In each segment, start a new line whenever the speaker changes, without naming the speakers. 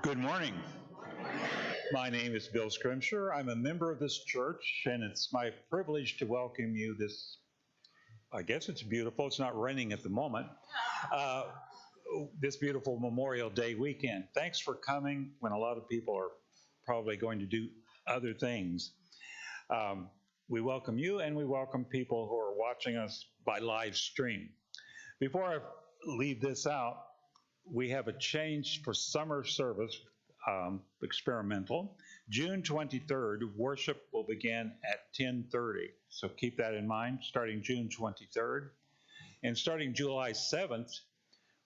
Good morning. My name is Bill Scrimshire. I'm a member of this church, and it's my privilege to welcome you this, I guess it's beautiful, it's not raining at the moment, this beautiful Memorial Day weekend. Thanks for coming when a lot of people are probably going to do other things. We welcome you, and we welcome people who are watching us by live stream. Before I leave this out, we have a change for summer service, experimental. June 23rd, worship will begin at 10:30. So keep that in mind, starting June 23rd. And starting July 7th,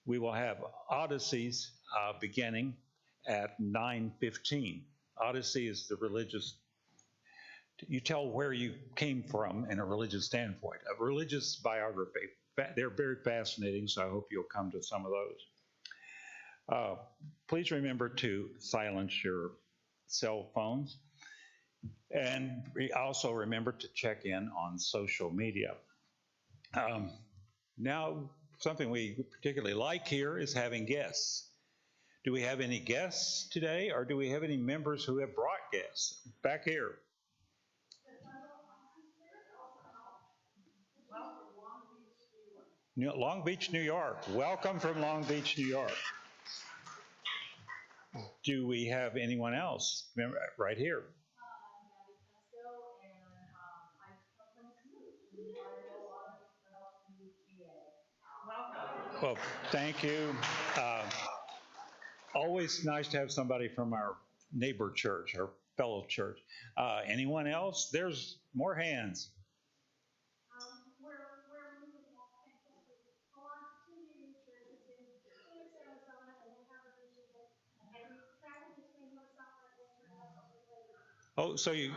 we will have Odysseys beginning at 9:15. Odyssey is the religious, you tell where you came from in a religious standpoint, a religious biography. They're very fascinating, so I hope you'll come to some of those. Please remember to silence your cell phones, and also remember to check in on social media. Now, something we particularly like here is having guests. Do we have any guests today, or do we have any members who have brought guests? Back here. Long Beach, New York. Welcome from Long Beach, New York. Do we have anyone else? Right here. Well, thank you. Always nice to have somebody from our neighbor church, our fellow church. Anyone else? There's more hands. Oh, so you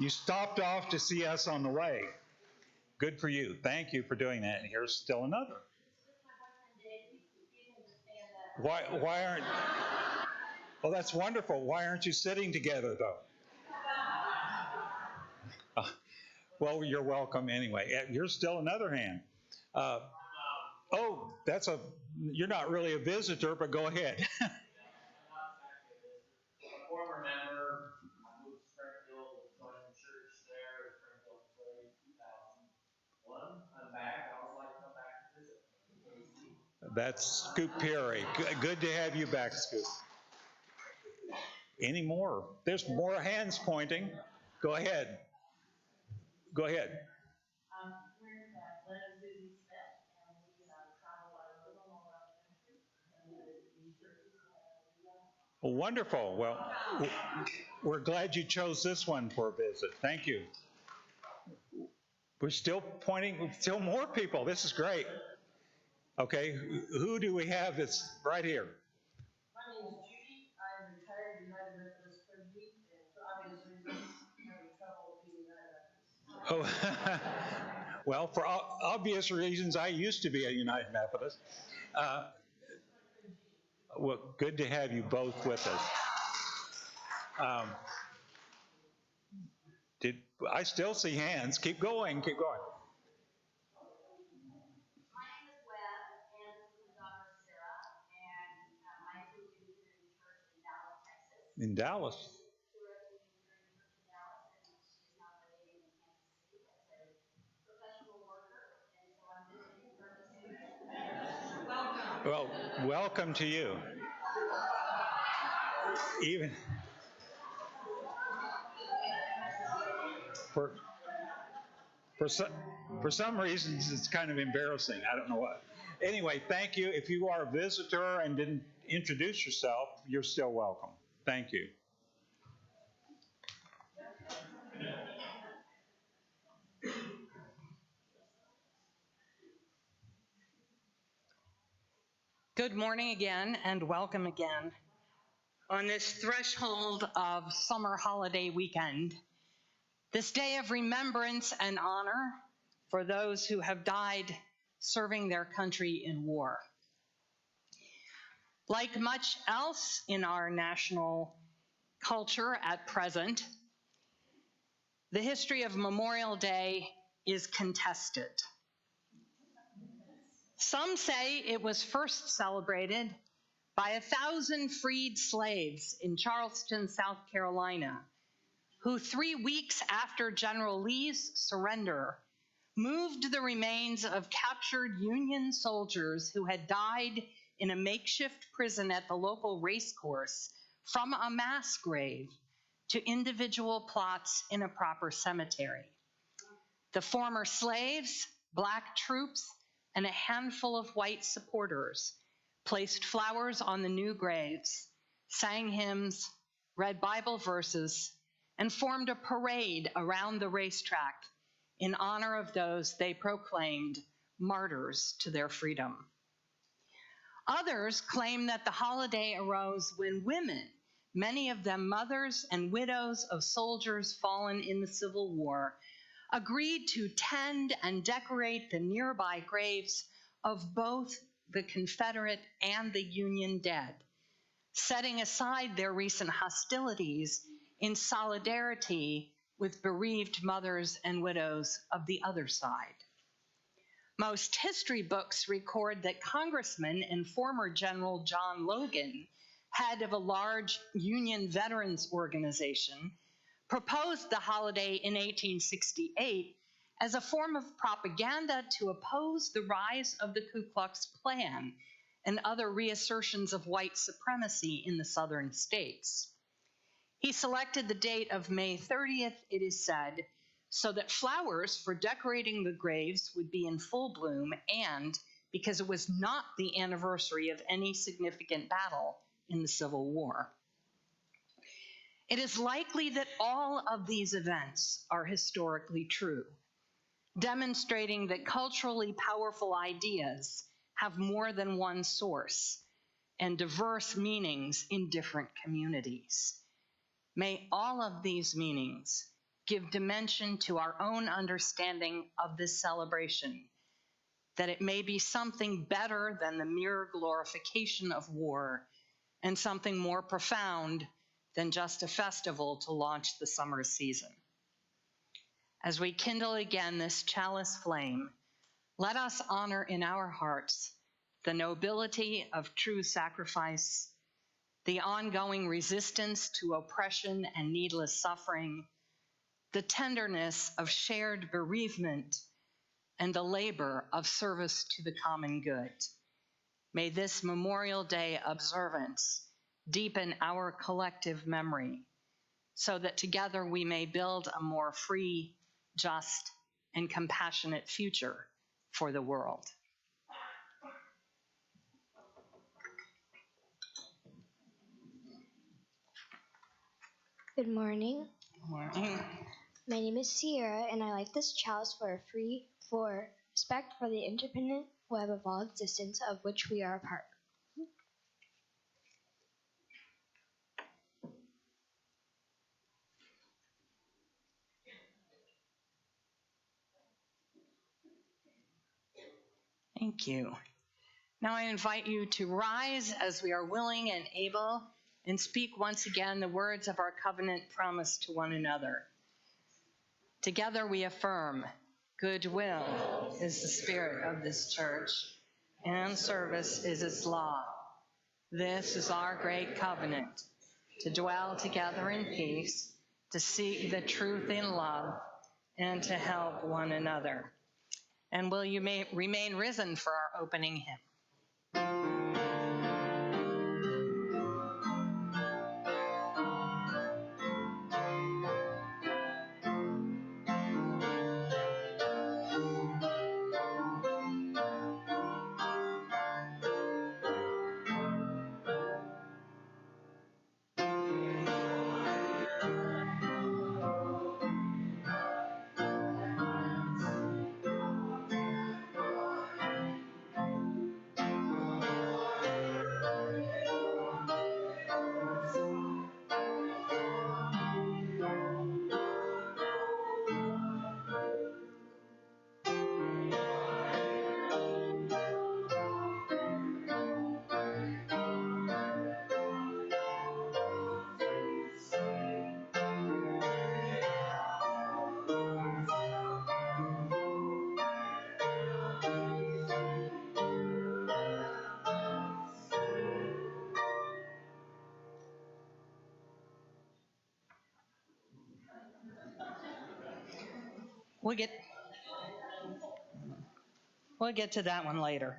stopped off to see us on the way. Good for you. Thank you for doing that. And here's still another. Why aren't? Oh, that's wonderful. Why aren't you sitting together though? Well, you're welcome anyway. Here's still another hand. Oh, you're not really a visitor, but go ahead.
Former member, I moved to Springfield, joined the church there in Springfield in 2001. I'm back. I always like to come back and visit.
That's Scoop Perry. Good to have you back, Scoop. Any more? There's more hands pointing. Go ahead. Go ahead.
We're Glenn and Susie Smith, and we travel a little all around the country, and these churches.
Well, wonderful. Well, we're glad you chose this one for a visit. Thank you. We're still pointing, still more people. This is great. Okay, who do we have that's right here?
My name is Judy. I'm retired Universalist clergy, and for obvious reasons, I'm having trouble being United Methodist.
Oh, well, for obvious reasons, I used to be a United Methodist. Well, good to have you both with us. I still see hands. Keep going, keep going.
My name is Webb, and this is my daughter Sarah, and I attend the Unitarian Church in Dallas, Texas.
In Dallas.
She wrote the Unitarian Church in Dallas, and she's now living in Kansas City as a professional worker, and so I'm visiting her this week. Welcome.
Well, welcome to you. Even for some reasons, it's kind of embarrassing. I don't know what. Anyway, thank you. If you are a visitor and didn't introduce yourself, you're still welcome. Thank you.
Good morning again, and welcome again. On this threshold of summer holiday weekend, this day of remembrance and honor for those who have died serving their country in war. Like much else in our national culture at present, the history of Memorial Day is contested. Some say it was first celebrated by 1,000 freed slaves in Charleston, South Carolina, who 3 weeks after General Lee's surrender moved the remains of captured Union soldiers who had died in a makeshift prison at the local racecourse from a mass grave to individual plots in a proper cemetery. The former slaves, black troops, and a handful of white supporters placed flowers on the new graves, sang hymns, read Bible verses, and formed a parade around the racetrack in honor of those they proclaimed martyrs to their freedom. Others claim that the holiday arose when women, many of them mothers and widows of soldiers fallen in the Civil War, agreed to tend and decorate the nearby graves of both the Confederate and the Union dead, setting aside their recent hostilities in solidarity with bereaved mothers and widows of the other side. Most history books record that Congressman and former General John Logan, head of a large Union veterans organization, proposed the holiday in 1868 as a form of propaganda to oppose the rise of the Ku Klux Klan and other reassertions of white supremacy in the southern states. He selected the date of May 30th, it is said, so that flowers for decorating the graves would be in full bloom and because it was not the anniversary of any significant battle in the Civil War. It is likely that all of these events are historically true, demonstrating that culturally powerful ideas have more than one source and diverse meanings in different communities. May all of these meanings give dimension to our own understanding of this celebration, that it may be something better than the mere glorification of war and something more profound than just a festival to launch the summer season. As we kindle again this chalice flame, let us honor in our hearts the nobility of true sacrifice, the ongoing resistance to oppression and needless suffering, the tenderness of shared bereavement, and the labor of service to the common good. May this Memorial Day observance deepen our collective memory so that together we may build a more free, just, and compassionate future for the world.
Good morning.
Good morning.
My name is Sierra, and I light this chalice for respect for the independent web of all existence of which we are a part.
Thank you. Now I invite you to rise as we are willing and able and speak once again the words of our covenant promise to one another. Together we affirm, goodwill is the spirit of this church, and service is its law. This is our great covenant, to dwell together in peace, to seek the truth in love, and to help one another. And will you remain risen for our opening hymn? We'll get to that one later.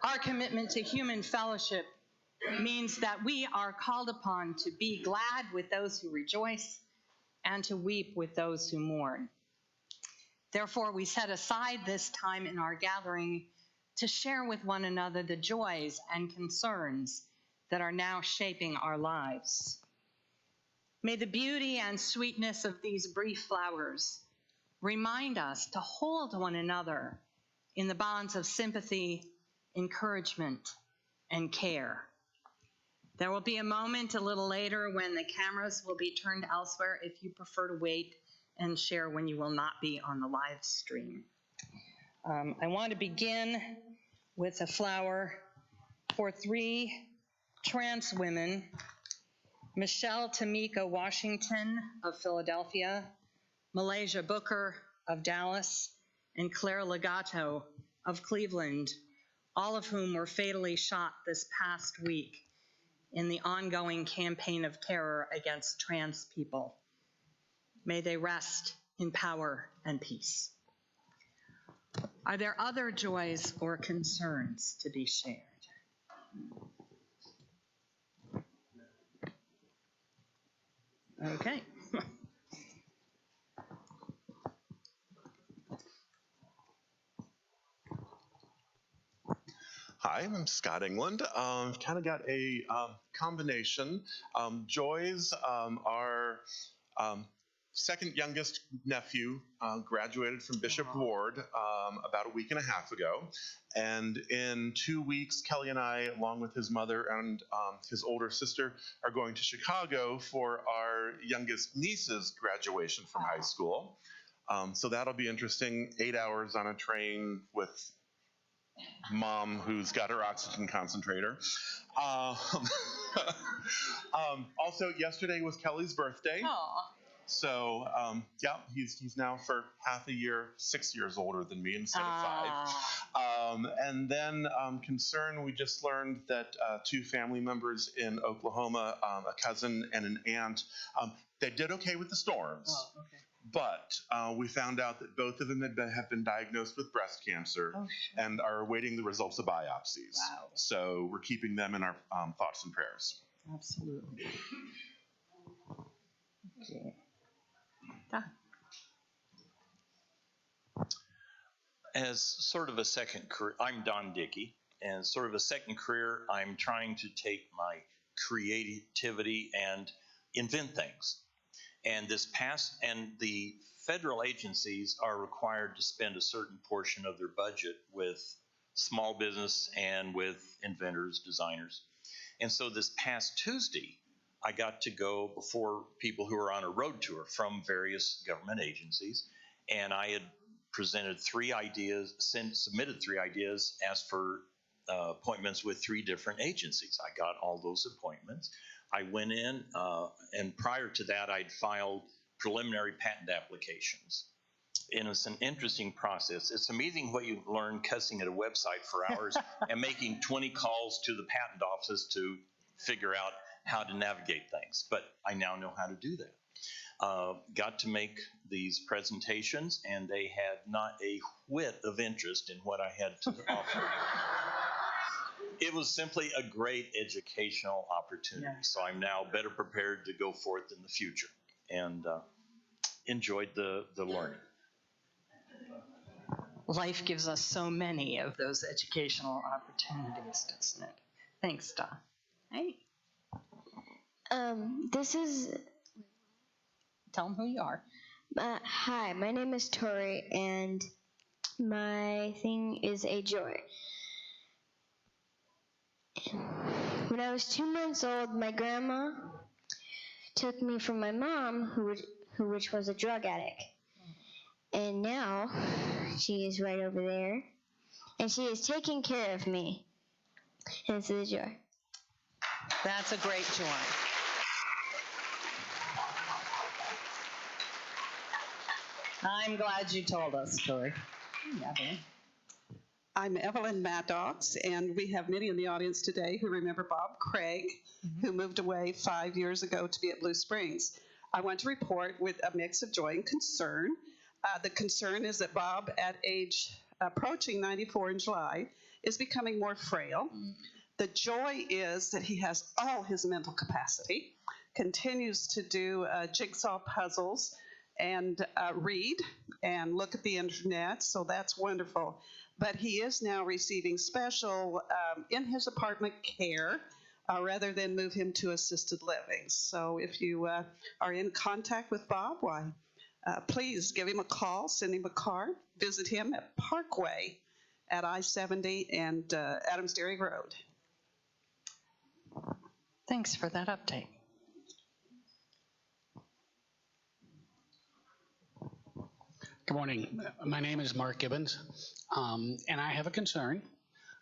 Our commitment to human fellowship means that we are called upon to be glad with those who rejoice and to weep with those who mourn. Therefore, we set aside this time in our gathering to share with one another the joys and concerns that are now shaping our lives. May the beauty and sweetness of these brief flowers remind us to hold one another in the bonds of sympathy, encouragement, and care. There will be a moment a little later when the cameras will be turned elsewhere if you prefer to wait and share when you will not be on the live stream. I want to begin with a flower for 3 trans women: Michelle Tamika Washington of Philadelphia, Malaysia Booker of Dallas, and Claire Legato of Cleveland, all of whom were fatally shot this past week in the ongoing campaign of terror against trans people. May they rest in power and peace. Are there other joys or concerns to be shared? Okay.
Hi, I'm Scott England. Kind of got a combination. Joys, our second youngest nephew graduated from Bishop Ward about a week and a half ago. And in 2 weeks, Kelly and I, along with his mother and his older sister, are going to Chicago for our youngest niece's graduation from high school. So that'll be interesting. 8 hours on a train with Mom, who's got her oxygen concentrator. Also, yesterday was Kelly's birthday.
Aww.
So, yeah, he's now for half a year, 6 years older than me instead of 5. And then concern, we just learned that 2 family members in Oklahoma, a cousin and an aunt, they did okay with the storms.
Oh, okay.
But we found out that both of them have been diagnosed with breast cancer and are awaiting the results of biopsies.
Wow.
So we're keeping them in our thoughts and prayers.
Absolutely. Okay.
As sort of a second career, I'm Don Dickey, and sort of a second career, I'm trying to take my creativity and invent things. And the federal agencies are required to spend a certain portion of their budget with small business and with inventors, designers. And so this past Tuesday, I got to go before people who are on a road tour from various government agencies, and I had presented 3 ideas, submitted 3 ideas, asked for appointments with 3 different agencies. I got all those appointments. I went in, and prior to that, I'd filed preliminary patent applications. And it's an interesting process. It's amazing what you learn cussing at a website for hours and making 20 calls to the patent office to figure out how to navigate things. But I now know how to do that. Got to make these presentations, and they had not a whit of interest in what I had to offer. It was simply a great educational opportunity. Yeah. So I'm now better prepared to go forth in the future, and enjoyed the learning.
Life gives us so many of those educational opportunities, doesn't it? Thanks, Don. Hey.
This is...
Tell them who you are.
Hi, my name is Tori, and my thing is a joy. When I was 2 months old, my grandma took me from my mom, which was a drug addict. And now she is right over there, and she is taking care of me. And it's a joy.
That's a great joy. I'm glad you told us, Tori.
I'm Evelyn Maddox, and we have many in the audience today who remember Bob Craig, who moved away 5 years ago to be at Blue Springs. I want to report with a mix of joy and concern. The concern is that Bob, at age approaching 94 in July, is becoming more frail. The joy is that he has all his mental capacity, continues to do jigsaw puzzles and read and look at the internet, so that's wonderful. But he is now receiving special in his apartment care rather than move him to assisted living. So if you are in contact with Bob, why, please give him a call, send him a card, visit him at Parkway at I-70 and Adams Dairy Road.
Thanks for that update.
Good morning. My name is Mark Gibbons, and I have a concern.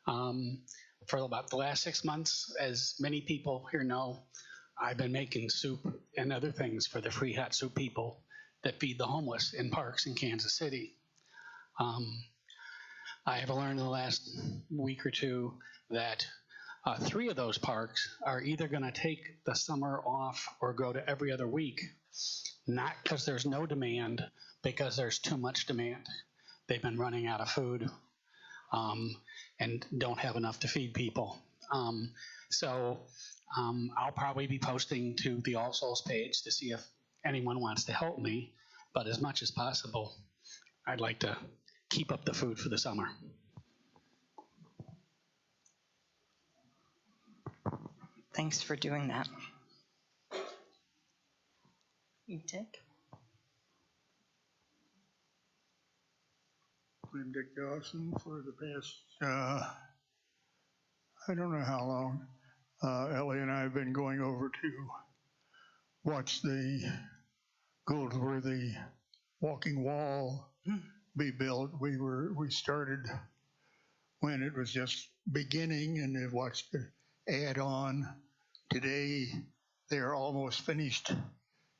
For about the last 6 months, as many people here know, I've been making soup and other things for the free hot soup people that feed the homeless in parks in Kansas City. I have learned in the last week or two that 3 of those parks are either going to take the summer off or go to every other week, not because there's no demand, because there's too much demand. They've been running out of food and don't have enough to feed people. So I'll probably be posting to the All Souls page to see if anyone wants to help me, but as much as possible, I'd like to keep up the food for the summer.
Thanks for doing that. You take?
I'm Dick Dawson. For the past, I don't know how long, Ellie and I have been going over to watch the Goldsworthy walking wall be built. We started when it was just beginning and have watched it add on. Today, they are almost finished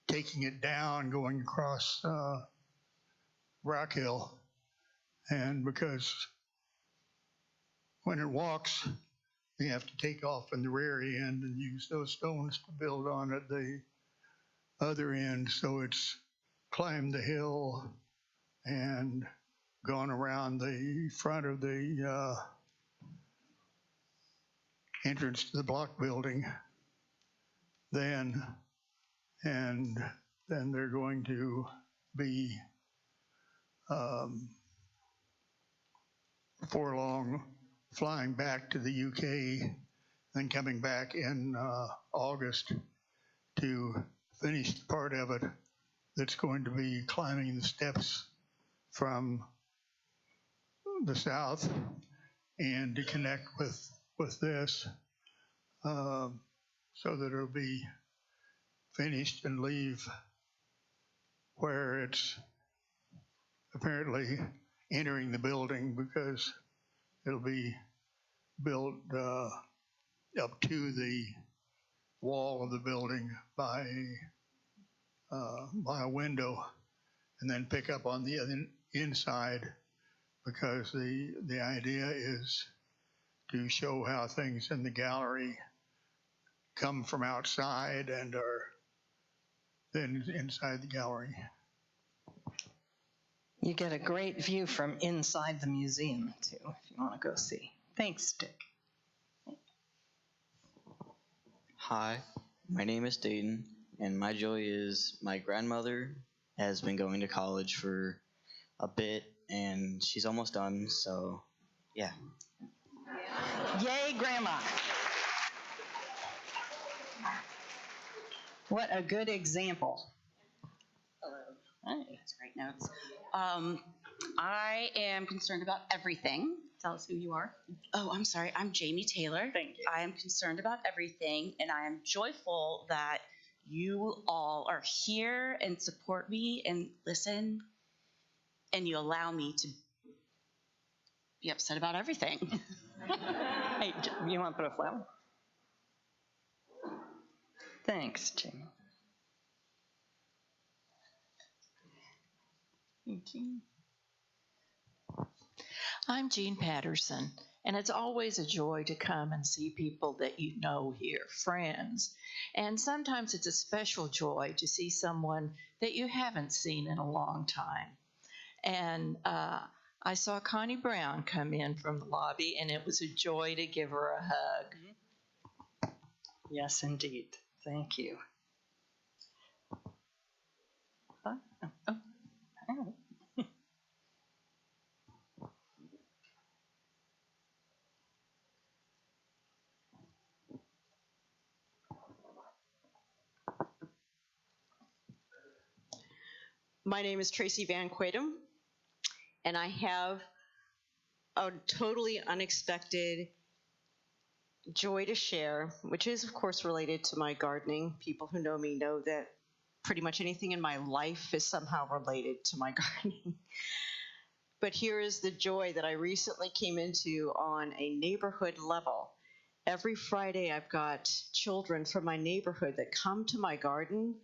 taking it down, going across Rock Hill. And because when it walks, you have to take off in the rear end and use those stones to build on at the other end. So it's climbed the hill and gone around the front of the entrance to the block building then, and then they're going to be before long flying back to the UK, then coming back in August to finish the part of it that's going to be climbing the steps from the south and to connect with this so that it'll be finished and leave where it's apparently entering the building, because it'll be built up to the wall of the building by a window, and then pick up on the other inside, because the idea is to show how things in the gallery come from outside and are then inside the gallery.
You get a great view from inside the museum, too, if you want to go see. Thanks, Dick.
Hi, my name is Dayton, and my joy is my grandmother has been going to college for a bit, and she's almost done, so yeah.
Yay, Grandma. What a good example.
Hello. That's great notes. I am concerned about everything. Tell us who you are. Oh, I'm sorry. I'm Jamie Taylor.
Thank you.
I am concerned about everything, and I am joyful that you all are here and support me and listen, and you allow me to be upset about everything.
Hey, you want to put a flower? Thanks, Jamie.
I'm Jean Patterson, and it's always a joy to come and see people that you know here, friends. And sometimes it's a special joy to see someone that you haven't seen in a long time. And I saw Connie Brown come in from the lobby, and it was a joy to give her a hug.
Yes, indeed. Thank you.
My name is Tracy Van Cueto, and I have a totally unexpected joy to share, which is, of course, related to my gardening. People who know me know that pretty much anything in my life is somehow related to my gardening. But here is the joy that I recently came into on a neighborhood level. Every Friday, I've got children from my neighborhood that come to my garden,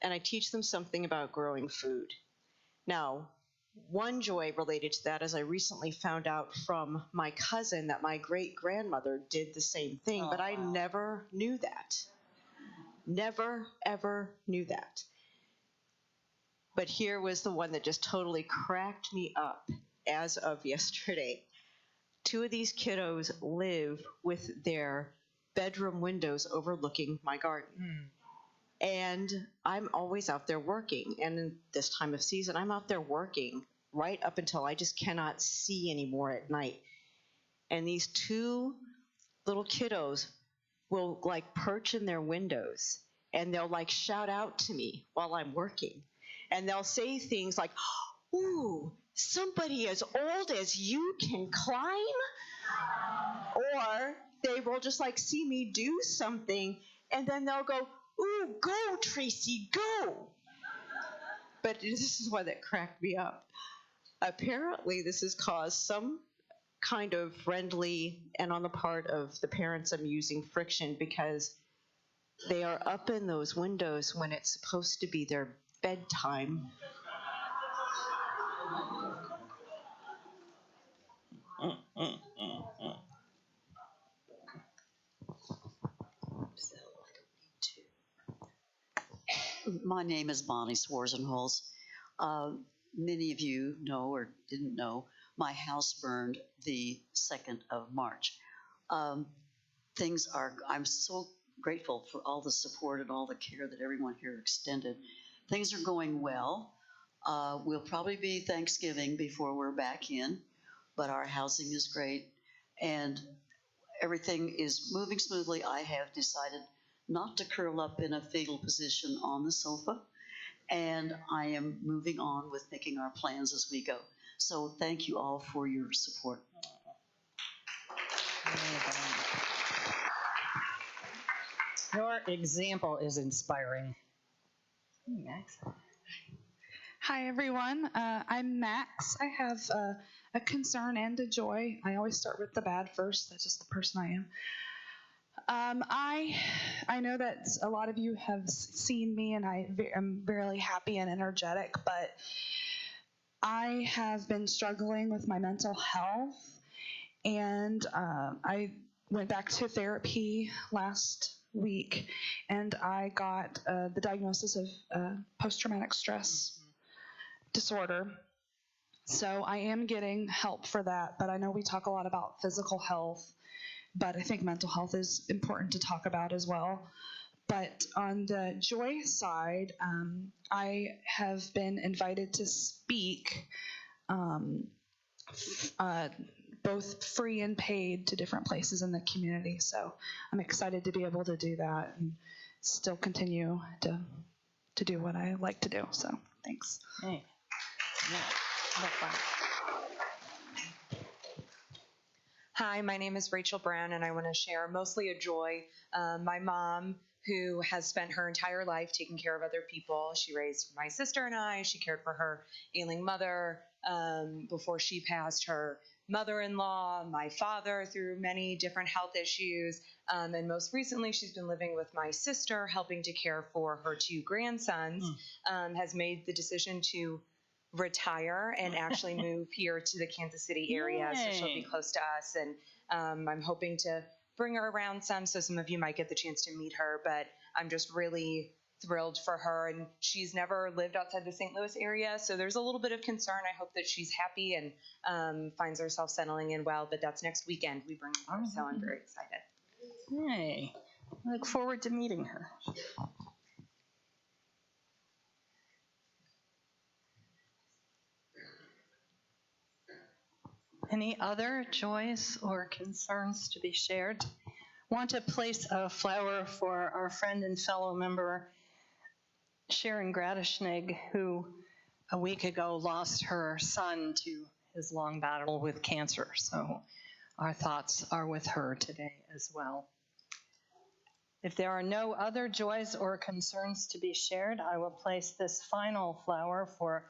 and I teach them something about growing food. Now, one joy related to that is I recently found out from my cousin that my great-grandmother did the same thing, but I never knew that. Never, ever knew that. But here was the one that just totally cracked me up as of yesterday. 2 of these kiddos live with their bedroom windows overlooking my garden. And I'm always out there working. And this time of season, I'm out there working right up until I just cannot see anymore at night. And these 2 little kiddos will like perch in their windows, and they'll like shout out to me while I'm working. And they'll say things like, "Ooh, somebody as old as you can climb?" Or they will just like see me do something, and then they'll go, "Ooh, go, Tracy, go." But this is why that cracked me up. Apparently, this has caused some kind of friendly, and on the part of the parents, I'm using friction, because they are up in those windows when it's supposed to be their bedtime.
My name is Bonnie Swarzenholz. Many of you know or didn't know, my house burned the 2nd of March. I'm so grateful for all the support and all the care that everyone here extended. Things are going well. We'll probably be Thanksgiving before we're back in, but our housing is great and everything is moving smoothly. I have decided not to curl up in a fetal position on the sofa, and I am moving on with making our plans as we go. So thank you all for your support.
Your example is inspiring. Max.
Hi, everyone. I'm Max. I have a concern and a joy. I always start with the bad first. That's just the person I am. I know that a lot of you have seen me, and I am really happy and energetic, but I have been struggling with my mental health, and I went back to therapy last week, and I got the diagnosis of post-traumatic stress disorder. So I am getting help for that, but I know we talk a lot about physical health, but I think mental health is important to talk about as well. But on the joy side, I have been invited to speak both free and paid to different places in the community. So I'm excited to be able to do that and still continue to do what I like to do. So thanks.
Hey. Yeah.
Hi, my name is Rachel Brown, and I want to share mostly a joy. My mom, who has spent her entire life taking care of other people. She raised my sister and I. She cared for her ailing mother before she passed, her mother-in-law, my father through many different health issues. And most recently, she's been living with my sister, helping to care for her 2 grandsons, has made the decision to retire and actually move here to the Kansas City area. So she'll be close to us. And I'm hoping to bring her around some, so some of you might get the chance to meet her. But I'm just really thrilled for her. And she's never lived outside the St. Louis area, so there's a little bit of concern. I hope that she's happy and finds herself settling in well. But that's next weekend we bring her, so I'm very excited.
Hey, I look forward to meeting her. Any other joys or concerns to be shared? Want to place a flower for our friend and fellow member, Sharon, who a week ago lost her son to his long battle with cancer. So our thoughts are with her today as well. If there are no other joys or concerns to be shared, I will place this final flower for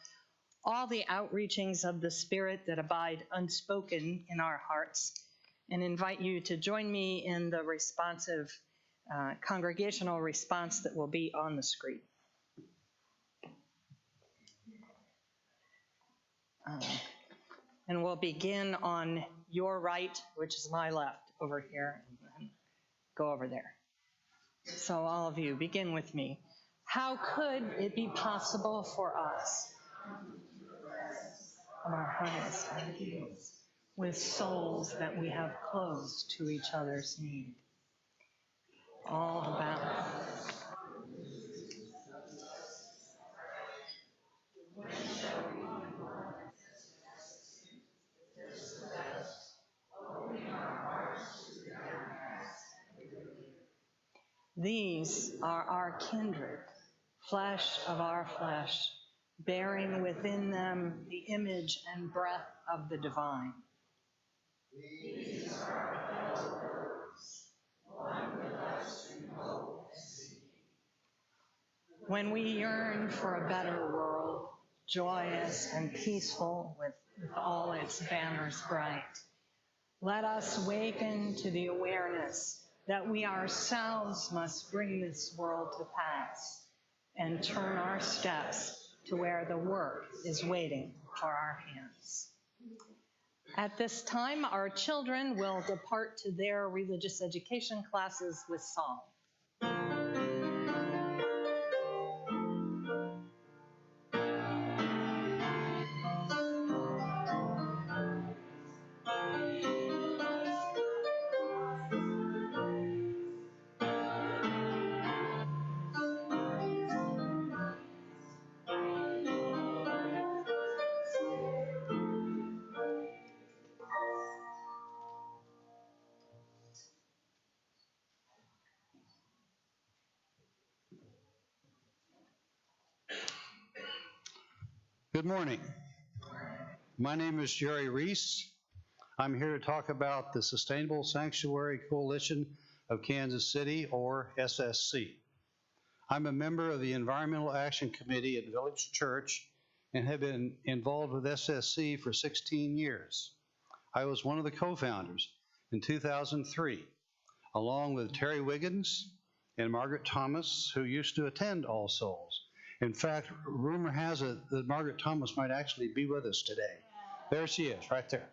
all the outreachings of the Spirit that abide unspoken in our hearts, and invite you to join me in the responsive congregational response that will be on the screen. And we'll begin on your right, which is my left over here, and then go over there. So all of you, begin with me. How could it be possible for us, of our highest ideals, with souls that we have closed to each other's need? All about these are our kindred, flesh of our flesh, bearing within them the image and breath of the divine. These are our fellow workers, one with us in hope and seeking. When we yearn for a better world, joyous and peaceful with all its banners bright, let us waken to the awareness that we ourselves must bring this world to pass and turn our steps to where the work is waiting for our hands. At this time, our children will depart to their religious education classes with song.
Good morning. My name is Gerry Reese. I'm here to talk about the Sustainable Sanctuary Coalition of Kansas City, or SSC. I'm a member of the Environmental Action Committee at Village Church and have been involved with SSC for 16 years. I was one of the co-founders in 2003, along with Terry Wiggins and Margaret Thomas, who used to attend All Souls. In fact, rumor has it that Margaret Thomas might actually be with us today. There she is, right there.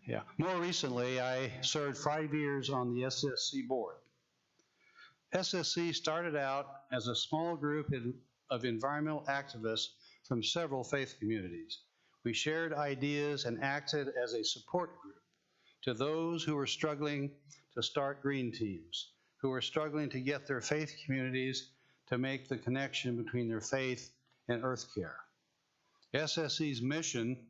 Yeah. More recently, I served 5 years on the SSC board. SSC started out as a small group of environmental activists from several faith communities. We shared ideas and acted as a support group to those who were struggling to start green teams, who were struggling to get their faith communities to make the connection between their faith and earth care. SSC's mission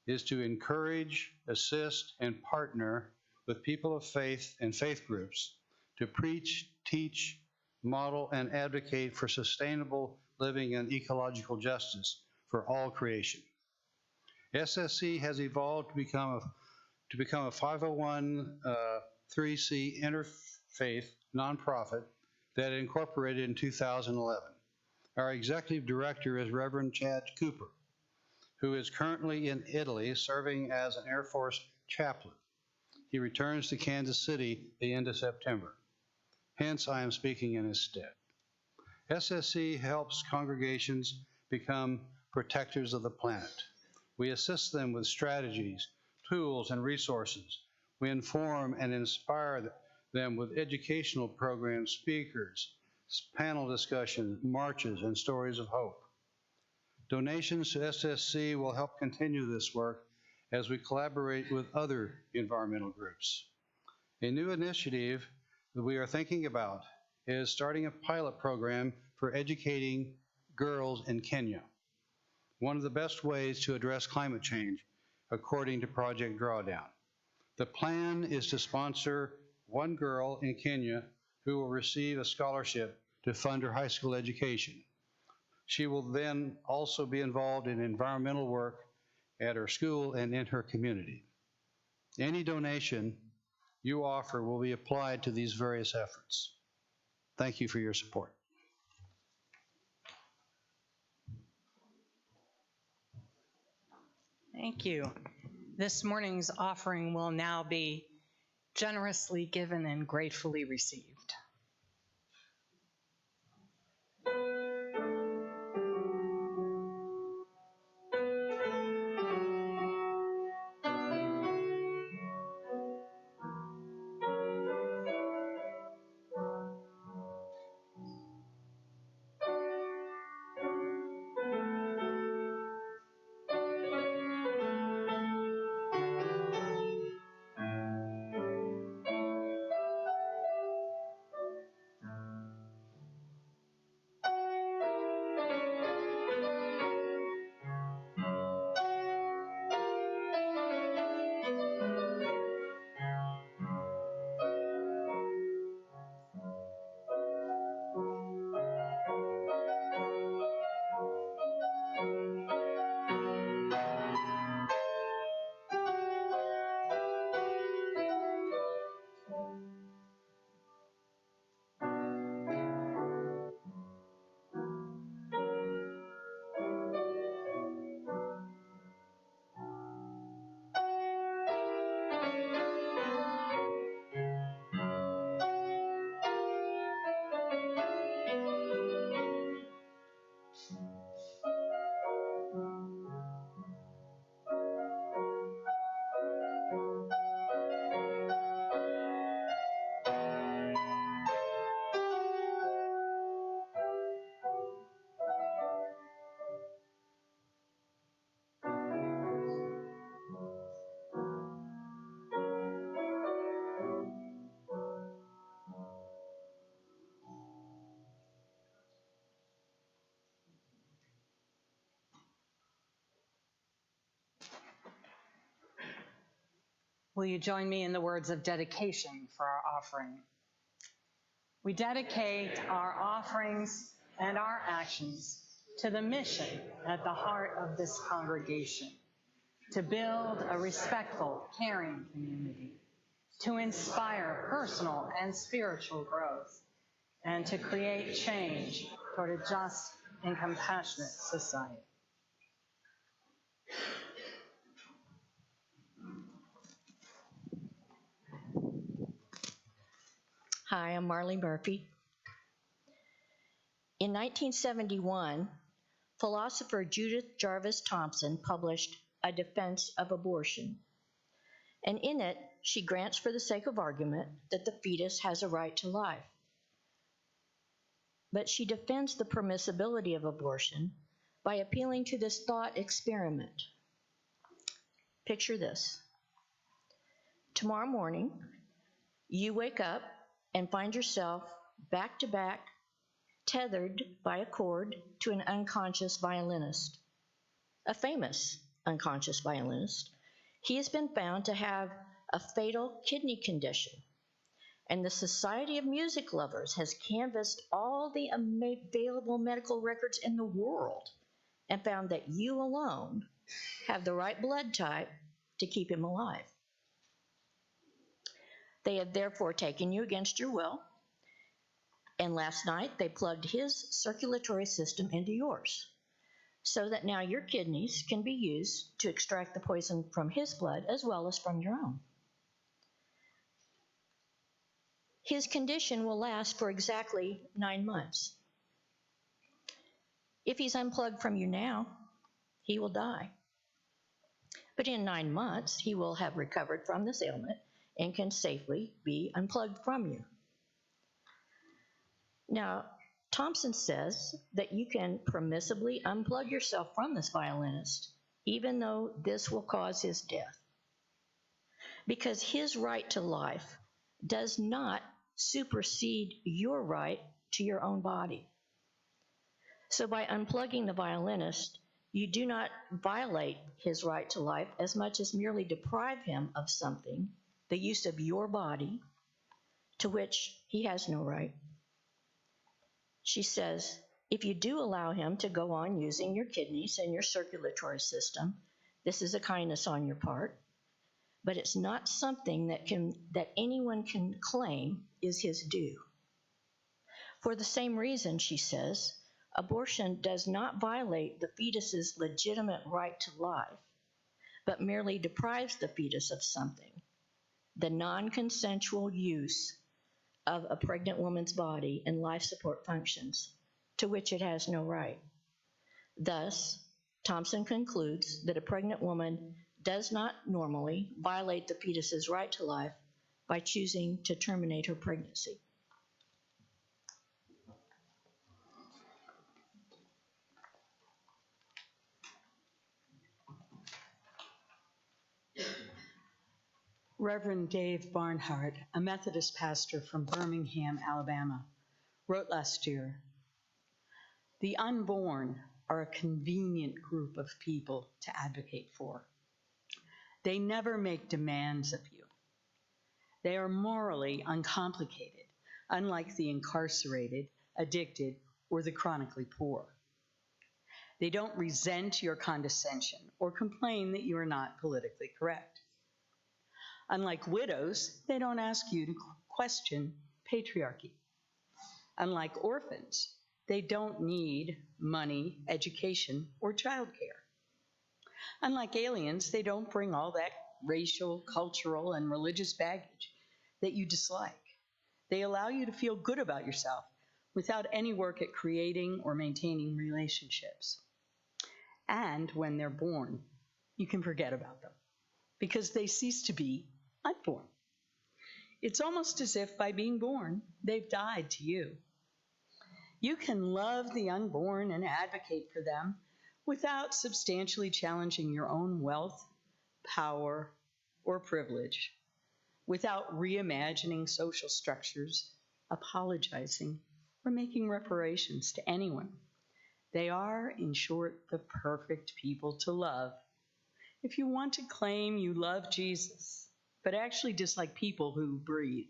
is to encourage, assist, and partner with people of faith and faith groups to preach, teach, model, and advocate for sustainable living and ecological justice for all creation. SSC has evolved to become a 501(c) interfaith nonprofit that incorporated in 2011. Our executive director is Reverend Chad Cooper, who is currently in Italy serving as an Air Force chaplain. He returns to Kansas City at the end of September. Hence, I am speaking in his stead. SSC helps congregations become protectors of the planet. We assist them with strategies, tools, and resources. We inform and inspire them with educational programs, speakers, panel discussions, marches, and stories of hope. Donations to SSC will help continue this work as we collaborate with other environmental groups. A new initiative that we are thinking about is starting a pilot program for educating girls in Kenya, one of the best ways to address climate change, according to Project Drawdown. The plan is to sponsor one girl in Kenya who will receive a scholarship to fund her high school education. She will then also be involved in environmental work at her school and in her community. Any donation you offer will be applied to these various efforts. Thank you for your support.
Thank you. This morning's offering will now be generously given and gratefully received. Will you join me in the words of dedication for our offering? We dedicate our offerings and our actions to the mission at the heart of this congregation, to build a respectful, caring community, to inspire personal and spiritual growth, and to create change toward a just and compassionate society.
Hi, I'm Marley Murphy. In 1971, philosopher Judith Jarvis Thompson published A Defense of Abortion. And in it, she grants for the sake of argument that the fetus has a right to life. But she defends the permissibility of abortion by appealing to this thought experiment. Picture this. Tomorrow morning, you wake up and find yourself back to back, tethered by a cord to an unconscious violinist, a famous unconscious violinist. He has been found to have a fatal kidney condition, and the Society of Music Lovers has canvassed all the available medical records in the world and found that you alone have the right blood type to keep him alive. They have therefore taken you against your will, and last night they plugged his circulatory system into yours, so that now your kidneys can be used to extract the poison from his blood as well as from your own. His condition will last for exactly 9 months. If he's unplugged from you now, he will die. But in 9 months, he will have recovered from this ailment and can safely be unplugged from you. Now, Thompson says that you can permissibly unplug yourself from this violinist, even though this will cause his death, because his right to life does not supersede your right to your own body. So by unplugging the violinist, you do not violate his right to life as much as merely deprive him of something, the use of your body, to which he has no right. She says, if you do allow him to go on using your kidneys and your circulatory system, this is a kindness on your part, but it's not something that anyone can claim is his due. For the same reason, she says, abortion does not violate the fetus's legitimate right to life, but merely deprives the fetus of something, the non-consensual use of a pregnant woman's body and life support functions, to which it has no right. Thus, Thompson concludes that a pregnant woman does not normally violate the fetus's right to life by choosing to terminate her pregnancy.
Rev Dave Barnhart, a Methodist pastor from Birmingham, Alabama, wrote last year, "The unborn are a convenient group of people to advocate for. They never make demands of you. They are morally uncomplicated, unlike the incarcerated, addicted, or the chronically poor. They don't resent your condescension or complain that you are not politically correct. Unlike widows, they don't ask you to question patriarchy. Unlike orphans, they don't need money, education, or childcare. Unlike aliens, they don't bring all that racial, cultural, and religious baggage that you dislike. They allow you to feel good about yourself without any work at creating or maintaining relationships. And when they're born, you can forget about them because they cease to be unborn. It's almost as if by being born, they've died to you. You can love the unborn and advocate for them without substantially challenging your own wealth, power, or privilege, without reimagining social structures, apologizing, or making reparations to anyone. They are, in short, the perfect people to love. If you want to claim you love Jesus, but actually dislike people who breathe.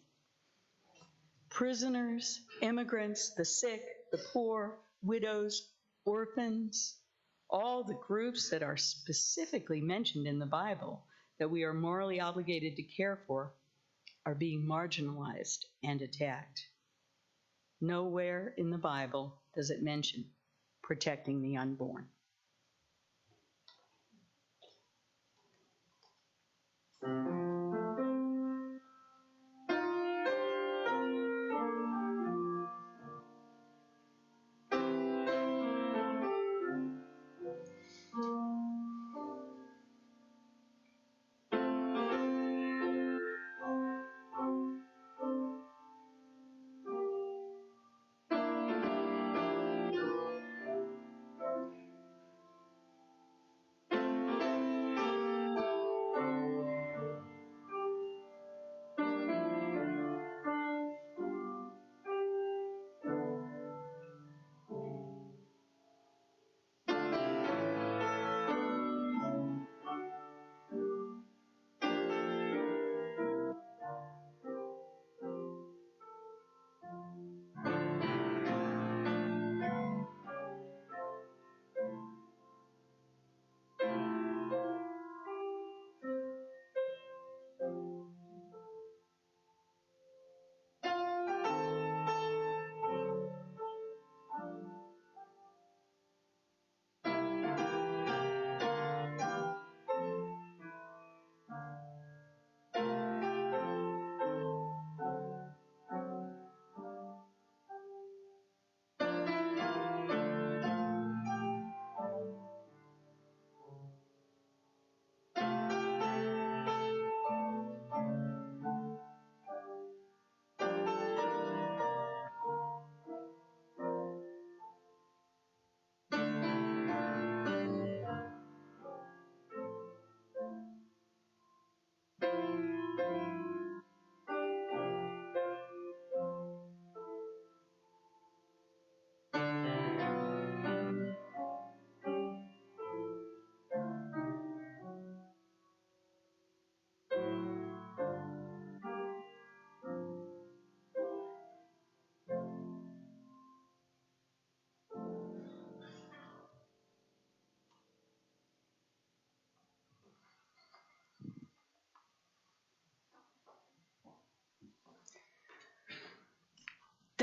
Prisoners, immigrants, the sick, the poor, widows, orphans, all the groups that are specifically mentioned in the Bible that we are morally obligated to care for are being marginalized and attacked. Nowhere in the Bible does it mention protecting the unborn.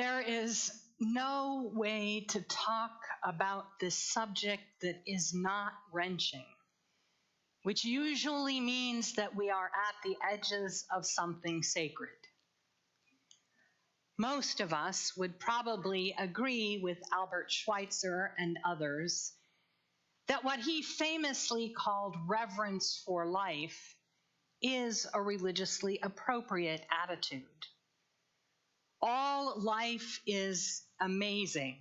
There is no way to talk about this subject that is not wrenching, which usually means that we are at the edges of something sacred. Most of us would probably agree with Albert Schweitzer and others that what he famously called reverence for life is a religiously appropriate attitude. All life is amazing,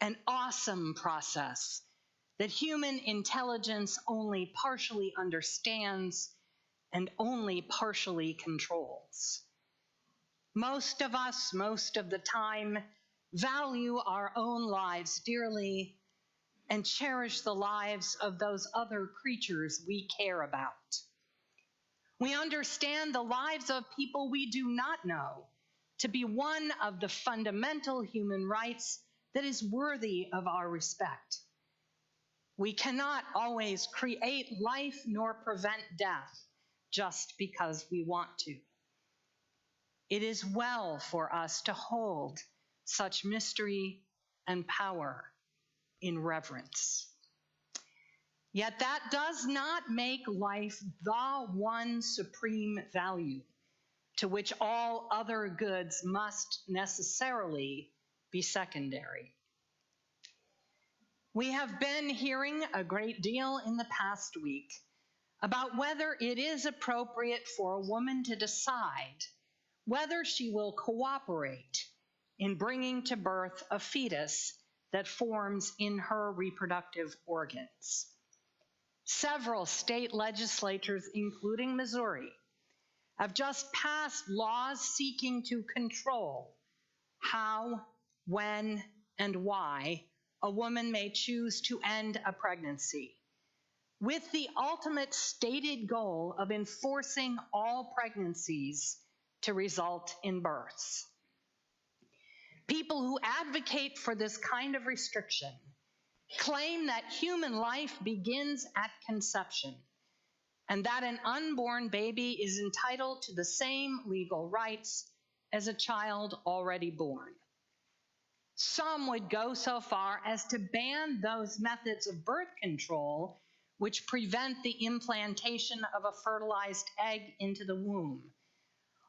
an awesome process that human intelligence only partially understands and only partially controls. Most of us, most of the time, value our own lives dearly and cherish the lives of those other creatures we care about. We understand the lives of people we do not know to be one of the fundamental human rights that is worthy of our respect. We cannot always create life nor prevent death just because we want to. It is well for us to hold such mystery and power in reverence. Yet that does not make life the one supreme value to which all other goods must necessarily be secondary. We have been hearing a great deal in the past week about whether it is appropriate for a woman to decide whether she will cooperate in bringing to birth a fetus that forms in her reproductive organs. Several state legislatures, including Missouri, have just passed laws seeking to control how, when, and why a woman may choose to end a pregnancy, with the ultimate stated goal of enforcing all pregnancies to result in births. People who advocate for this kind of restriction claim that human life begins at conception and that an unborn baby is entitled to the same legal rights as a child already born. Some would go so far as to ban those methods of birth control which prevent the implantation of a fertilized egg into the womb,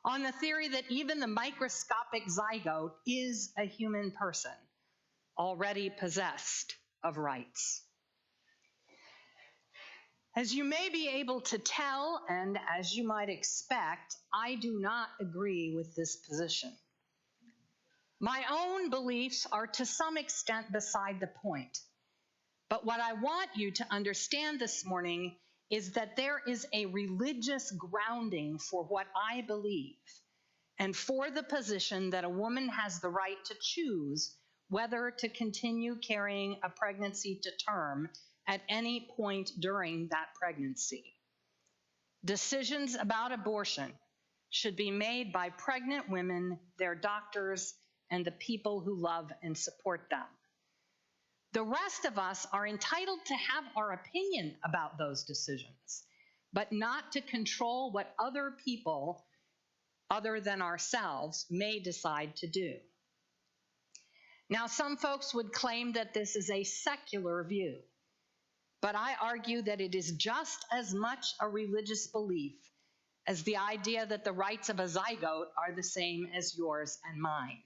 on the theory that even the microscopic zygote is a human person, already possessed of rights. As you may be able to tell, and as you might expect, I do not agree with this position. My own beliefs are to some extent beside the point, but what I want you to understand this morning is that there is a religious grounding for what I believe, and for the position that a woman has the right to choose whether to continue carrying a pregnancy to term at any point during that pregnancy. Decisions about abortion should be made by pregnant women, their doctors, and the people who love and support them. The rest of us are entitled to have our opinion about those decisions, but not to control what other people, other than ourselves, may decide to do. Now, some folks would claim that this is a secular view, but I argue that it is just as much a religious belief as the idea that the rights of a zygote are the same as yours and mine.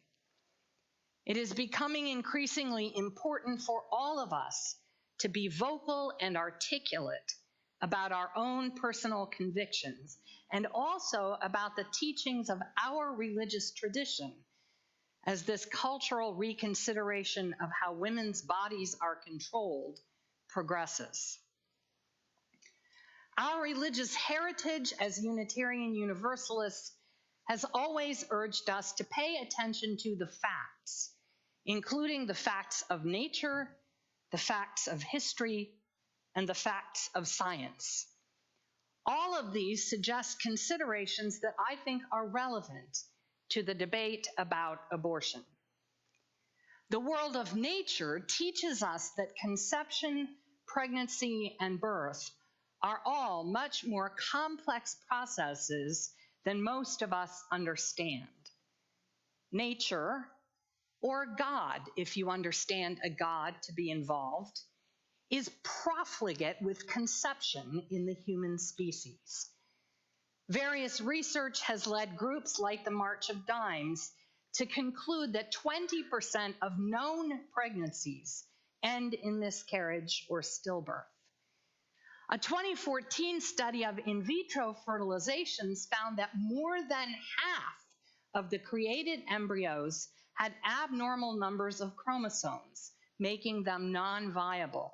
It is becoming increasingly important for all of us to be vocal and articulate about our own personal convictions and also about the teachings of our religious tradition as this cultural reconsideration of how women's bodies are controlled progresses. Our religious heritage as Unitarian Universalists has always urged us to pay attention to the facts, including the facts of nature, the facts of history, and the facts of science. All of these suggest considerations that I think are relevant to the debate about abortion. The world of nature teaches us that conception, pregnancy, and birth are all much more complex processes than most of us understand. Nature, or God, if you understand a God to be involved, is profligate with conception in the human species. Various research has led groups like the March of Dimes to conclude that 20% of known pregnancies end in miscarriage or stillbirth. A 2014 study of in vitro fertilizations found that more than half of the created embryos had abnormal numbers of chromosomes, making them non-viable.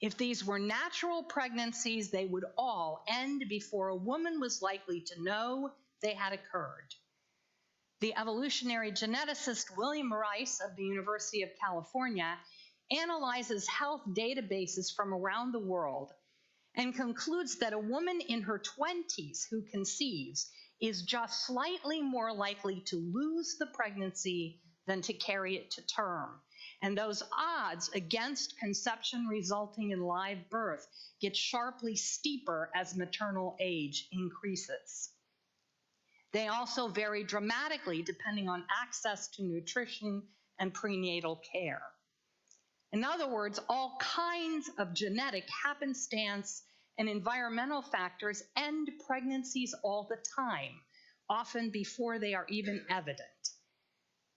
If these were natural pregnancies, they would all end before a woman was likely to know they had occurred. The evolutionary geneticist William Rice of the University of California analyzes health databases from around the world and concludes that a woman in her 20s who conceives is just slightly more likely to lose the pregnancy than to carry it to term. And those odds against conception resulting in live birth get sharply steeper as maternal age increases. They also vary dramatically depending on access to nutrition and prenatal care. In other words, all kinds of genetic happenstance and environmental factors end pregnancies all the time, often before they are even evident.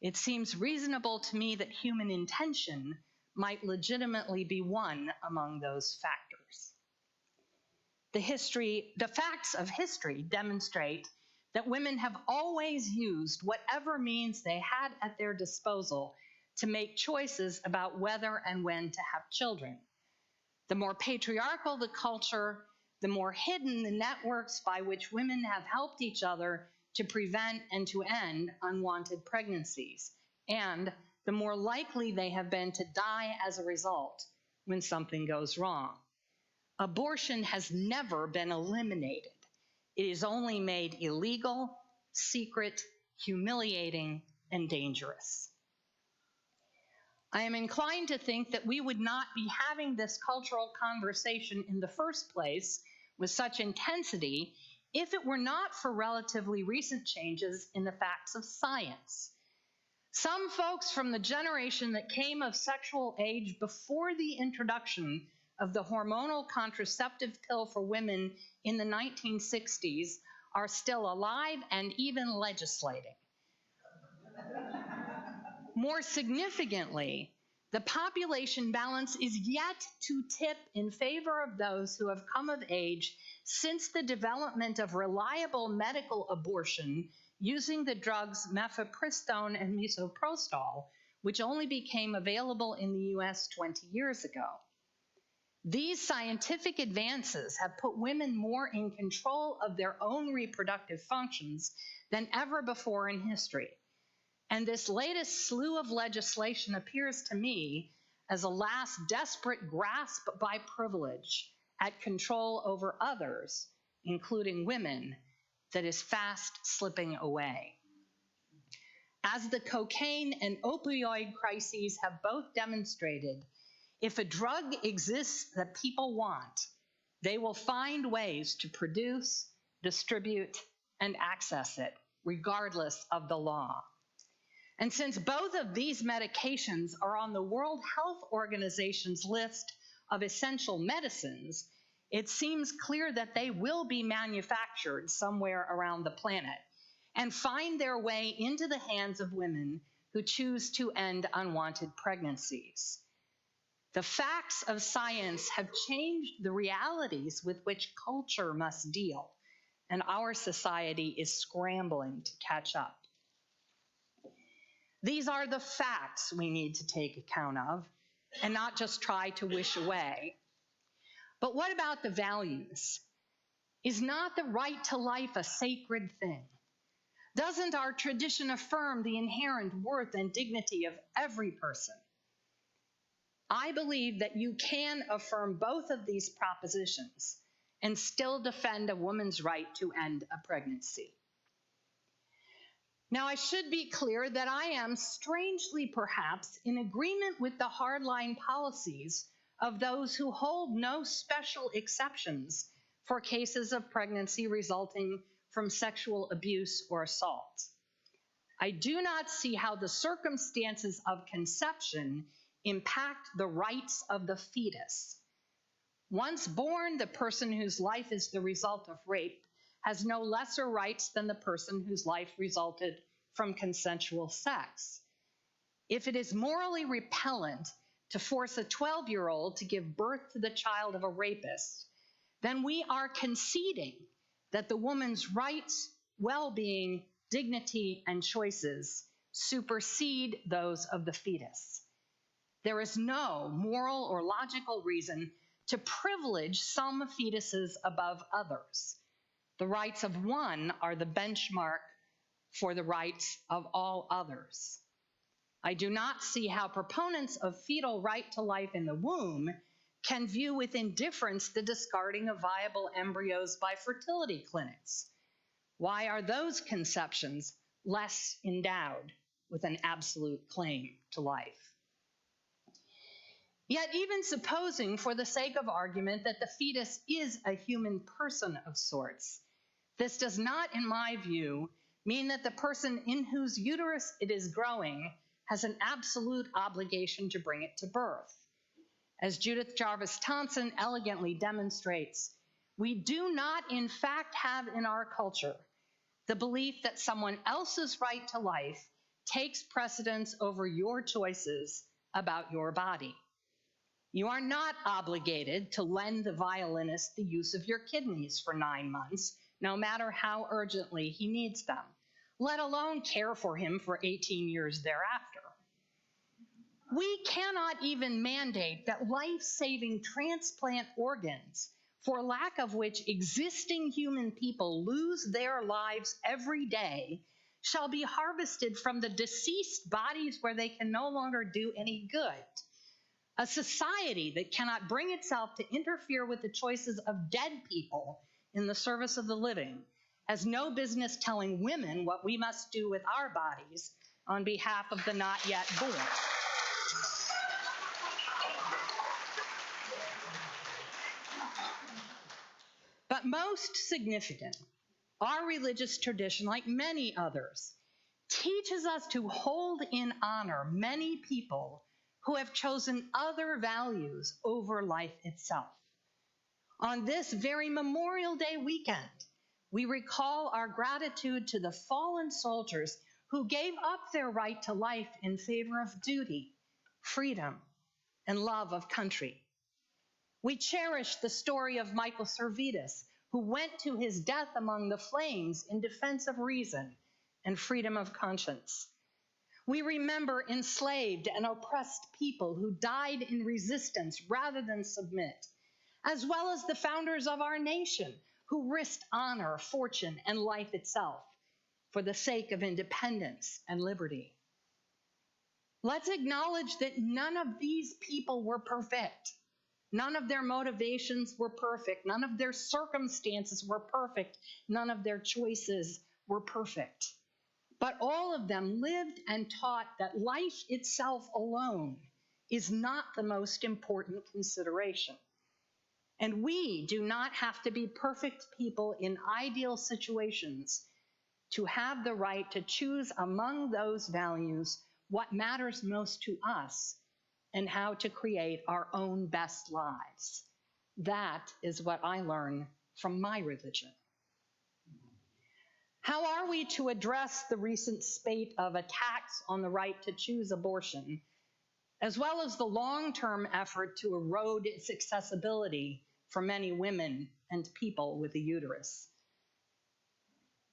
It seems reasonable to me that human intention might legitimately be one among those factors. The facts of history demonstrate that women have always used whatever means they had at their disposal to make choices about whether and when to have children. The more patriarchal the culture, the more hidden the networks by which women have helped each other to prevent and to end unwanted pregnancies, and the more likely they have been to die as a result when something goes wrong. Abortion has never been eliminated. It is only made illegal, secret, humiliating, and dangerous. I am inclined to think that we would not be having this cultural conversation in the first place with such intensity if it were not for relatively recent changes in the facts of science. Some folks from the generation that came of sexual age before the introduction of the hormonal contraceptive pill for women in the 1960s are still alive and even legislating. More significantly, the population balance is yet to tip in favor of those who have come of age since the development of reliable medical abortion using the drugs mifepristone and misoprostol, which only became available in the US 20 years ago. These scientific advances have put women more in control of their own reproductive functions than ever before in history. And this latest slew of legislation appears to me as a last desperate grasp by privilege at control over others, including women, that is fast slipping away. As the cocaine and opioid crises have both demonstrated, if a drug exists that people want, they will find ways to produce, distribute, and access it, regardless of the law. And since both of these medications are on the World Health Organization's list of essential medicines, it seems clear that they will be manufactured somewhere around the planet and find their way into the hands of women who choose to end unwanted pregnancies. The facts of science have changed the realities with which culture must deal, and our society is scrambling to catch up. These are the facts we need to take account of and not just try to wish away. But what about the values? Is not the right to life a sacred thing? Doesn't our tradition affirm the inherent worth and dignity of every person? I believe that you can affirm both of these propositions and still defend a woman's right to end a pregnancy. Now, I should be clear that I am, strangely perhaps, in agreement with the hardline policies of those who hold no special exceptions for cases of pregnancy resulting from sexual abuse or assault. I do not see how the circumstances of conception impact the rights of the fetus. Once born, the person whose life is the result of rape has no lesser rights than the person whose life resulted from consensual sex. If it is morally repellent to force a 12-year-old to give birth to the child of a rapist, then we are conceding that the woman's rights, well-being, dignity, and choices supersede those of the fetus. There is no moral or logical reason to privilege some fetuses above others. The rights of one are the benchmark for the rights of all others. I do not see how proponents of fetal right to life in the womb can view with indifference the discarding of viable embryos by fertility clinics. Why are those conceptions less endowed with an absolute claim to life? Yet even supposing for the sake of argument that the fetus is a human person of sorts, this does not, in my view, mean that the person in whose uterus it is growing has an absolute obligation to bring it to birth. As Judith Jarvis Thompson elegantly demonstrates, we do not in fact have in our culture the belief that someone else's right to life takes precedence over your choices about your body. You are not obligated to lend the violinist the use of your kidneys for 9 months, no matter how urgently he needs them, let alone care for him for 18 years thereafter. We cannot even mandate that life-saving transplant organs, for lack of which existing human people lose their lives every day, shall be harvested from the deceased bodies where they can no longer do any good. A society that cannot bring itself to interfere with the choices of dead people in the service of the living has no business telling women what we must do with our bodies on behalf of the not yet born. But most significant, our religious tradition, like many others, teaches us to hold in honor many people who have chosen other values over life itself. On this very Memorial Day weekend, we recall our gratitude to the fallen soldiers who gave up their right to life in favor of duty, freedom, and love of country. We cherish the story of Michael Servetus, who went to his death among the flames in defense of reason and freedom of conscience. We remember enslaved and oppressed people who died in resistance rather than submit, as well as the founders of our nation who risked honor, fortune, and life itself for the sake of independence and liberty. Let's acknowledge that none of these people were perfect. None of their motivations were perfect. None of their circumstances were perfect. None of their choices were perfect. But all of them lived and taught that life itself alone is not the most important consideration. And we do not have to be perfect people in ideal situations to have the right to choose among those values what matters most to us and how to create our own best lives. That is what I learned from my religion. How are we to address the recent spate of attacks on the right to choose abortion, as well as the long-term effort to erode its accessibility for many women and people with a uterus?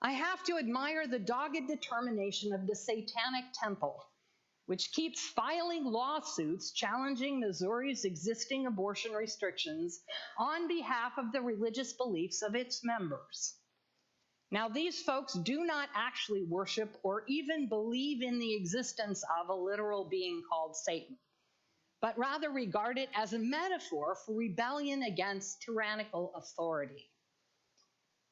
I have to admire the dogged determination of the Satanic Temple, which keeps filing lawsuits challenging Missouri's existing abortion restrictions on behalf of the religious beliefs of its members. Now, these folks do not actually worship or even believe in the existence of a literal being called Satan, but rather regard it as a metaphor for rebellion against tyrannical authority.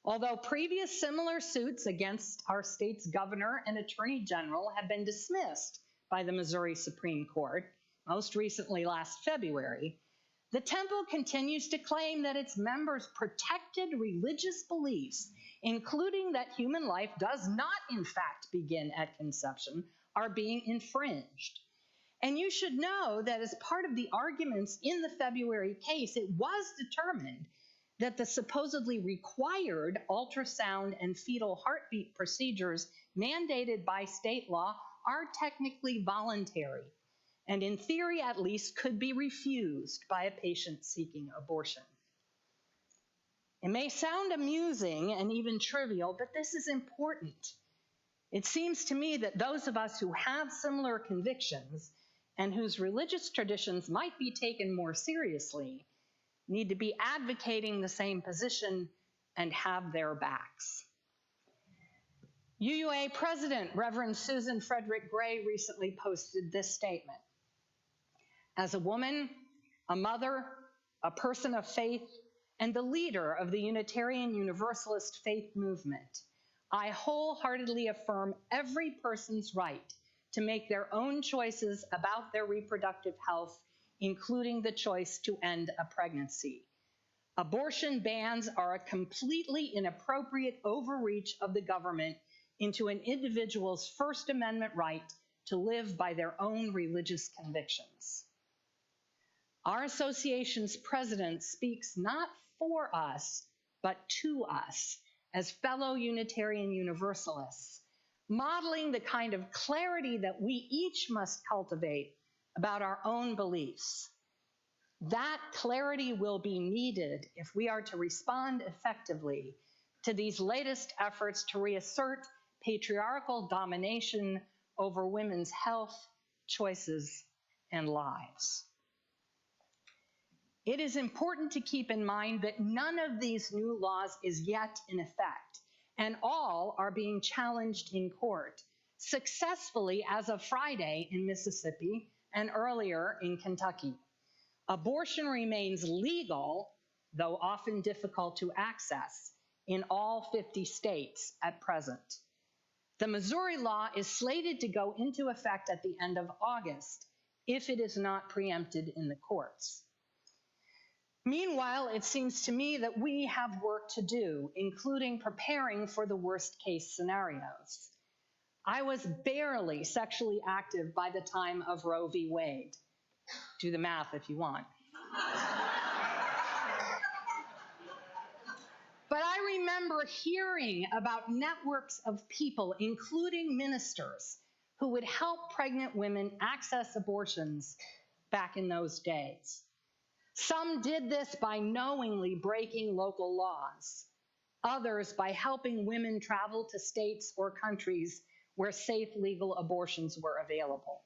Although previous similar suits against our state's governor and attorney general have been dismissed by the Missouri Supreme Court, most recently last February, the temple continues to claim that its members' protected religious beliefs including that human life does not in fact begin at conception, are being infringed. And you should know that as part of the arguments in the February case, it was determined that the supposedly required ultrasound and fetal heartbeat procedures mandated by state law are technically voluntary, and in theory at least could be refused by a patient seeking abortion. It may sound amusing and even trivial, but this is important. It seems to me that those of us who have similar convictions and whose religious traditions might be taken more seriously need to be advocating the same position and have their backs. UUA President Reverend Susan Frederick Gray recently posted this statement. As a woman, a mother, a person of faith, and the leader of the Unitarian Universalist faith movement, I wholeheartedly affirm every person's right to make their own choices about their reproductive health, including the choice to end a pregnancy. Abortion bans are a completely inappropriate overreach of the government into an individual's First Amendment right to live by their own religious convictions. Our association's president speaks not for us, but to us as fellow Unitarian Universalists, modeling the kind of clarity that we each must cultivate about our own beliefs. That clarity will be needed if we are to respond effectively to these latest efforts to reassert patriarchal domination over women's health, choices, and lives. It is important to keep in mind that none of these new laws is yet in effect, and all are being challenged in court, successfully as of Friday in Mississippi and earlier in Kentucky. Abortion remains legal, though often difficult to access, in all 50 states at present. The Missouri law is slated to go into effect at the end of August, if it is not preempted in the courts. Meanwhile, it seems to me that we have work to do, including preparing for the worst-case scenarios. I was barely sexually active by the time of Roe v. Wade. Do the math if you want. But I remember hearing about networks of people, including ministers, who would help pregnant women access abortions back in those days. Some did this by knowingly breaking local laws, others by helping women travel to states or countries where safe legal abortions were available.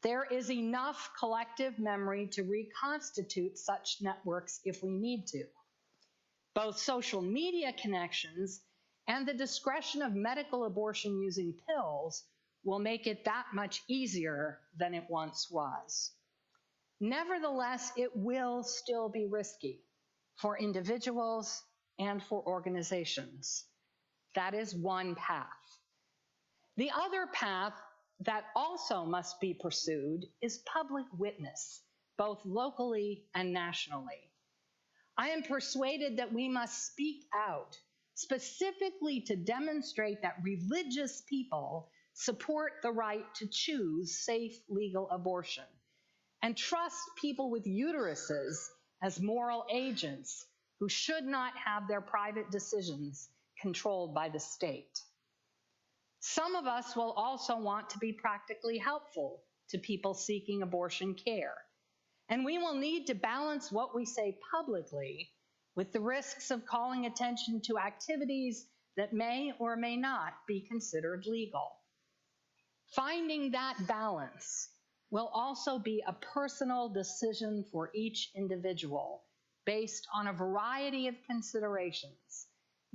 There is enough collective memory to reconstitute such networks if we need to. Both social media connections and the discretion of medical abortion using pills will make it that much easier than it once was. Nevertheless, it will still be risky for individuals and for organizations. That is one path. The other path that also must be pursued is public witness, both locally and nationally. I am persuaded that we must speak out, specifically to demonstrate that religious people support the right to choose safe legal abortion, and trust people with uteruses as moral agents who should not have their private decisions controlled by the state. Some of us will also want to be practically helpful to people seeking abortion care, and we will need to balance what we say publicly with the risks of calling attention to activities that may or may not be considered legal. Finding that balance will also be a personal decision for each individual based on a variety of considerations,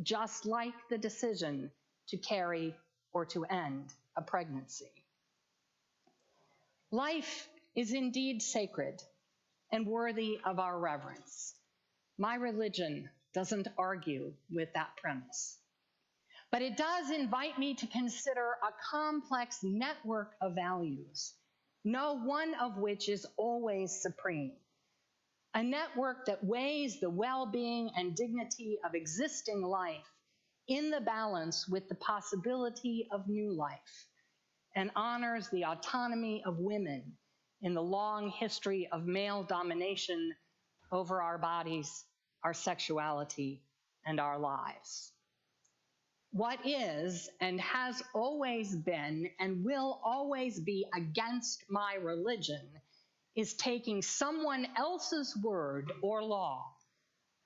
just like the decision to carry or to end a pregnancy. Life is indeed sacred and worthy of our reverence. My religion doesn't argue with that premise. But it does invite me to consider a complex network of values, no one of which is always supreme. A network that weighs the well-being and dignity of existing life in the balance with the possibility of new life, and honors the autonomy of women in the long history of male domination over our bodies, our sexuality, and our lives. What is and has always been and will always be against my religion is taking someone else's word or law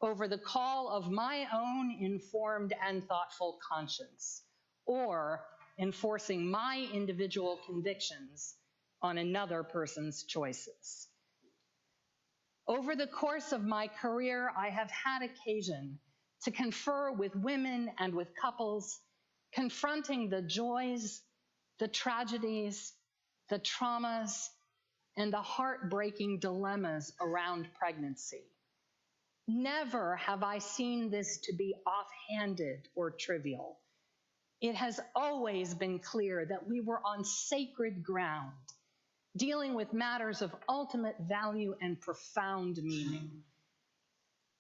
over the call of my own informed and thoughtful conscience, or enforcing my individual convictions on another person's choices. Over the course of my career, I have had occasion to confer with women and with couples, confronting the joys, the tragedies, the traumas, and the heartbreaking dilemmas around pregnancy. Never have I seen this to be offhanded or trivial. It has always been clear that we were on sacred ground, dealing with matters of ultimate value and profound meaning.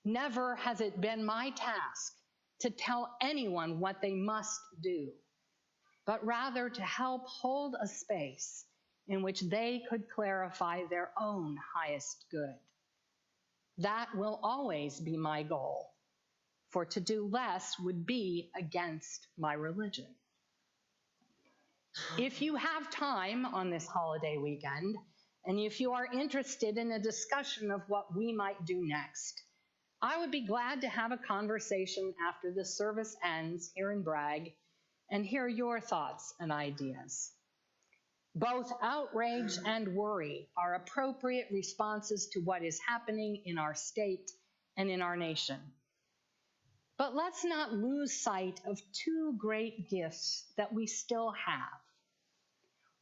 Never has it been my task to tell anyone what they must do, but rather to help hold a space in which they could clarify their own highest good. That will always be my goal, for to do less would be against my religion. If you have time on this holiday weekend, and if you are interested in a discussion of what we might do next, I would be glad to have a conversation after the service ends here in Bragg and hear your thoughts and ideas. Both outrage and worry are appropriate responses to what is happening in our state and in our nation. But let's not lose sight of two great gifts that we still have.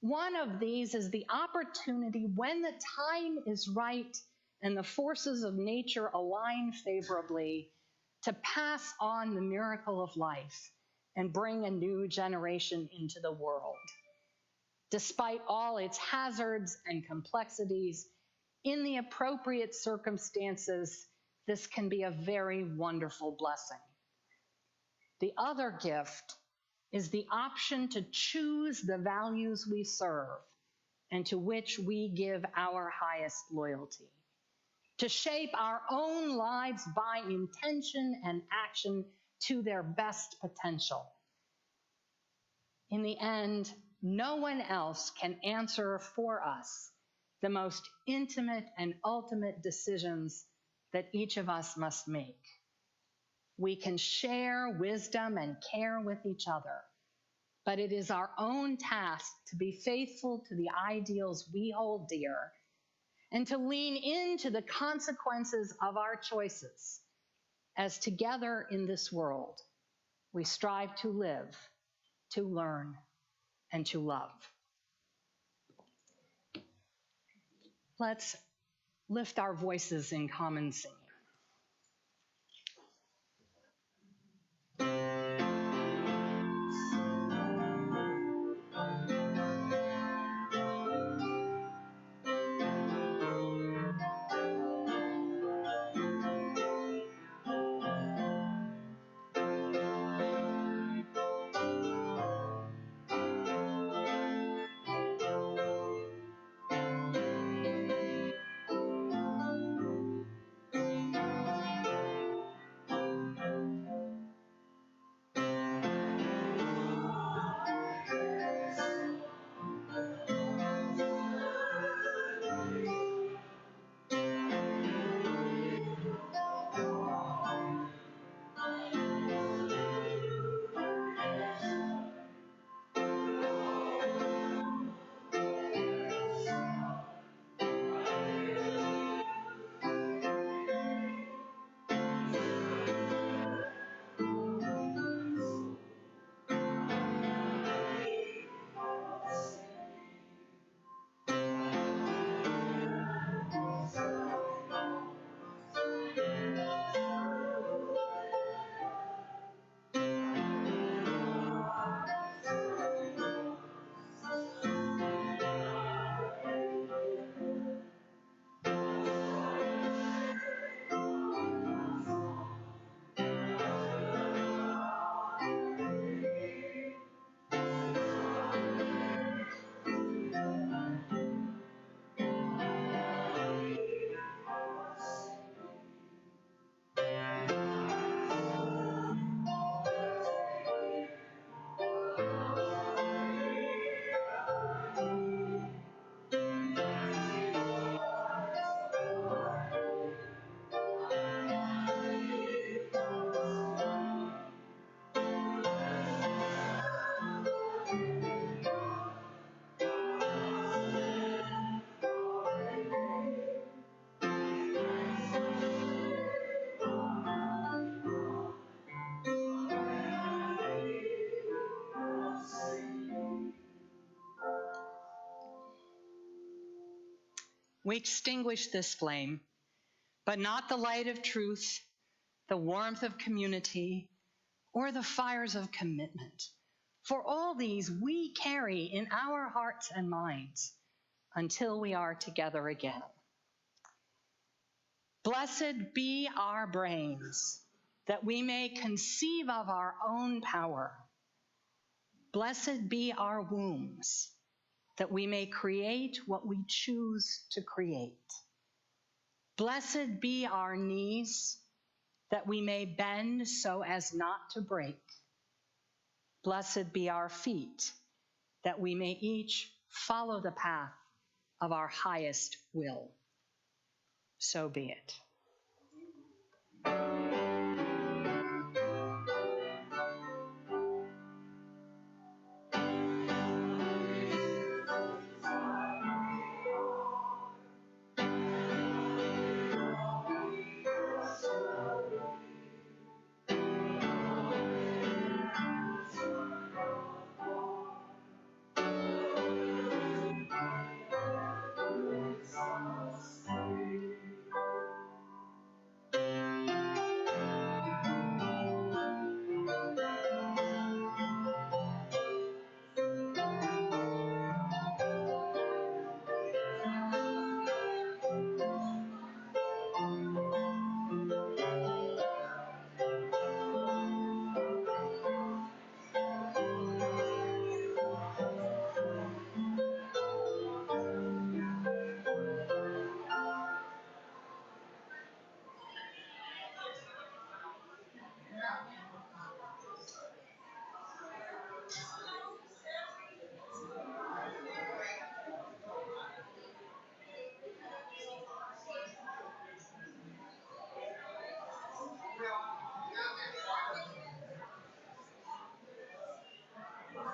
One of these is the opportunity, when the time is right and the forces of nature align favorably, to pass on the miracle of life and bring a new generation into the world. Despite all its hazards and complexities, in the appropriate circumstances, this can be a very wonderful blessing. The other gift is the option to choose the values we serve and to which we give our highest loyalty, to shape our own lives by intention and action to their best potential. In the end, no one else can answer for us the most intimate and ultimate decisions that each of us must make. We can share wisdom and care with each other, but it is our own task to be faithful to the ideals we hold dear and to lean into the consequences of our choices as together in this world we strive to live, to learn, and to love. Let's lift our voices in common singing. we extinguish this flame, but not the light of truth, the warmth of community, or the fires of commitment. For all these we carry in our hearts and minds until we are together again. Blessed be our brains, that we may conceive of our own power. Blessed be our wombs, that we may create what we choose to create. Blessed be our knees, that we may bend so as not to break. Blessed be our feet, that we may each follow the path of our highest will. So be it.